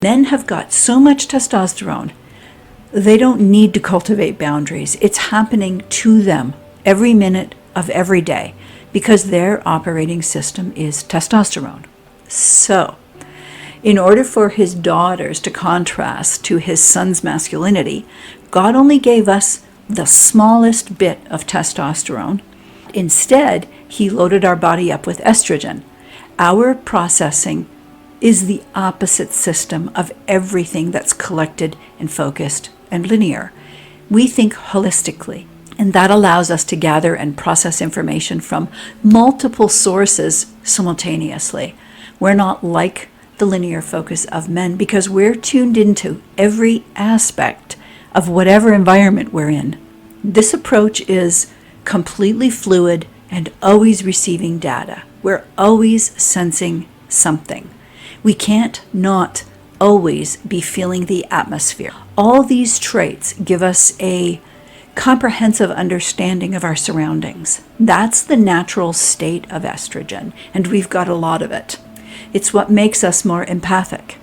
Men have got so much testosterone, they don't need to cultivate boundaries. It's happening to them every minute of every day because their operating system is testosterone. So, in order for his daughters to contrast to his son's masculinity, God only gave us the smallest bit of testosterone. Instead, he loaded our body up with estrogen. Our processing is the opposite system of everything that's collected and focused and linear. We think holistically, and that allows us to gather and process information from multiple sources simultaneously. We're not like the linear focus of men because we're tuned into every aspect of whatever environment we're in. This approach is completely fluid and always receiving data. We're always sensing something. We can't not always be feeling the atmosphere. All these traits give us a comprehensive understanding of our surroundings. That's the natural state of estrogen, and we've got a lot of it. It's what makes us more empathic.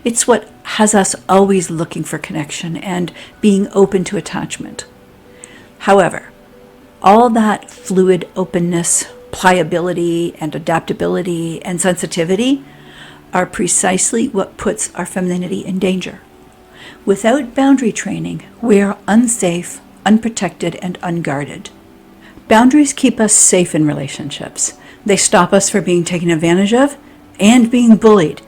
It's what has us always looking for connection and being open to attachment. However, all that fluid openness, pliability, and adaptability and sensitivity are precisely what puts our femininity in danger. Without boundary training, we are unsafe, unprotected, and unguarded. Boundaries keep us safe in relationships. They stop us from being taken advantage of and being bullied.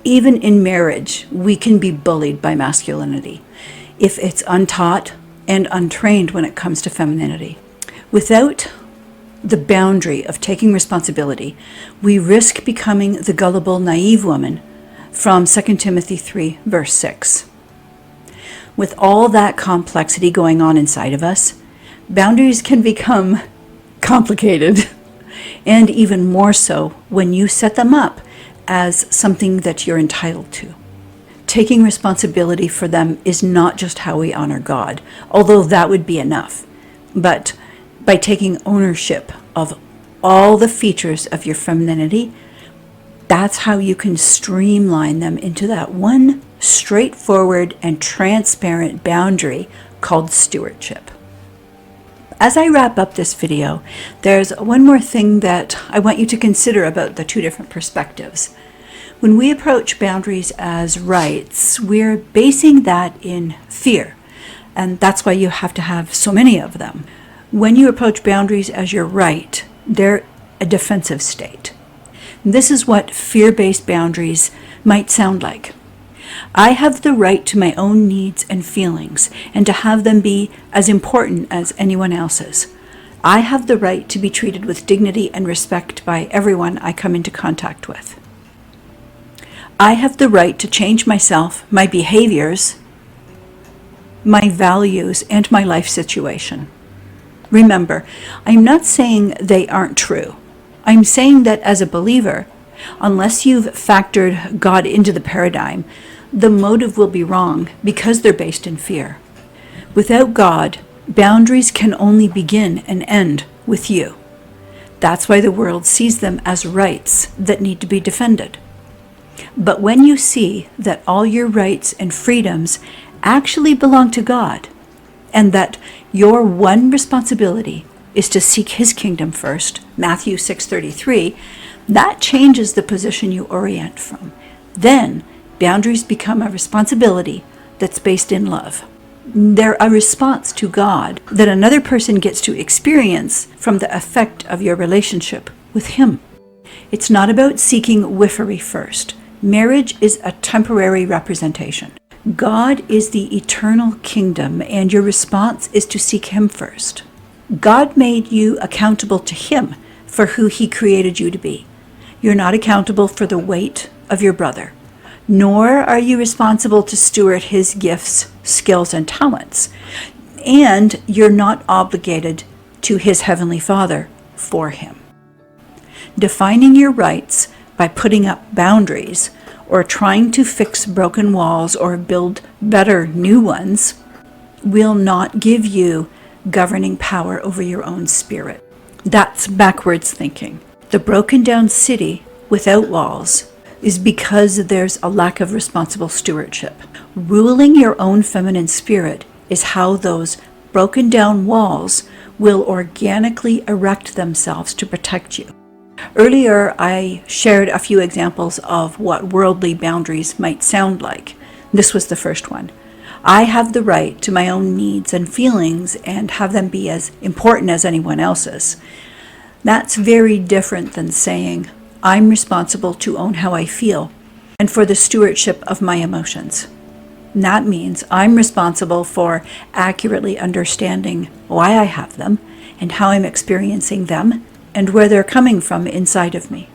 Even in marriage, we can be bullied by masculinity if it's untaught and untrained when it comes to femininity. Without the boundary of taking responsibility, we risk becoming the gullible, naive woman from 2 Timothy 3, verse 6. With all that complexity going on inside of us, boundaries can become complicated, and even more so when you set them up as something that you're entitled to. Taking responsibility for them is not just how we honor God, although that would be enough, but by taking ownership of all the features of your femininity, that's how you can streamline them into that one straightforward and transparent boundary called stewardship. As I wrap up this video, there's one more thing that I want you to consider about the two different perspectives. When we approach boundaries as rights, we're basing that in fear, and that's why you have to have so many of them. When you approach boundaries as your right, they're a defensive state. This is what fear-based boundaries might sound like. I have the right to my own needs and feelings and to have them be as important as anyone else's. I have the right to be treated with dignity and respect by everyone I come into contact with. I have the right to change myself, my behaviors, my values, and my life situation. Remember, I'm not saying they aren't true. I'm saying that as a believer, unless you've factored God into the paradigm, the motive will be wrong because they're based in fear. Without God, boundaries can only begin and end with you. That's why the world sees them as rights that need to be defended. But when you see that all your rights and freedoms actually belong to God, and that your one responsibility is to seek His kingdom first, Matthew 6:33, that changes the position you orient from. Then, boundaries become a responsibility that's based in love. They're a response to God that another person gets to experience from the effect of your relationship with Him. It's not about seeking whiffery first. Marriage is a temporary representation. God is the eternal kingdom, and your response is to seek Him first. God made you accountable to Him for who He created you to be. You're not accountable for the weight of your brother, nor are you responsible to steward his gifts, skills, and talents. And you're not obligated to his Heavenly Father for him. Defining your rights by putting up boundaries or trying to fix broken walls or build better new ones will not give you governing power over your own spirit. That's backwards thinking. The broken down city without walls, is because there's a lack of responsible stewardship. Ruling your own feminine spirit is how those broken down walls will organically erect themselves to protect you. Earlier, I shared a few examples of what worldly boundaries might sound like. This was the first one. I have the right to my own needs and feelings and have them be as important as anyone else's. That's very different than saying, I'm responsible to own how I feel and for the stewardship of my emotions. That means I'm responsible for accurately understanding why I have them and how I'm experiencing them and where they're coming from inside of me.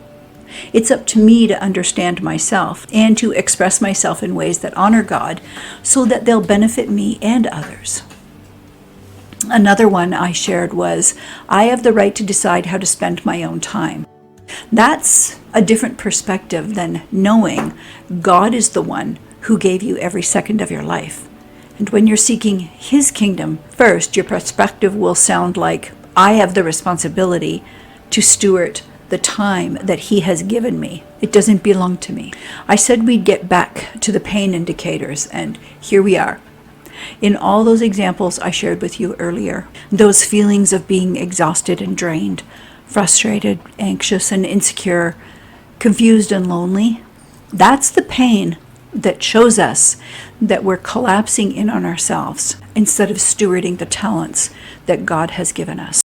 It's up to me to understand myself and to express myself in ways that honor God so that they'll benefit me and others. Another one I shared was, I have the right to decide how to spend my own time. That's a different perspective than knowing God is the one who gave you every second of your life. And when you're seeking His kingdom first, your perspective will sound like, I have the responsibility to steward the time that He has given me. It doesn't belong to me. I said we'd get back to the pain indicators, and here we are. In all those examples I shared with you earlier, those feelings of being exhausted and drained, frustrated, anxious and insecure, confused and lonely, that's the pain that shows us that we're collapsing in on ourselves instead of stewarding the talents that God has given us.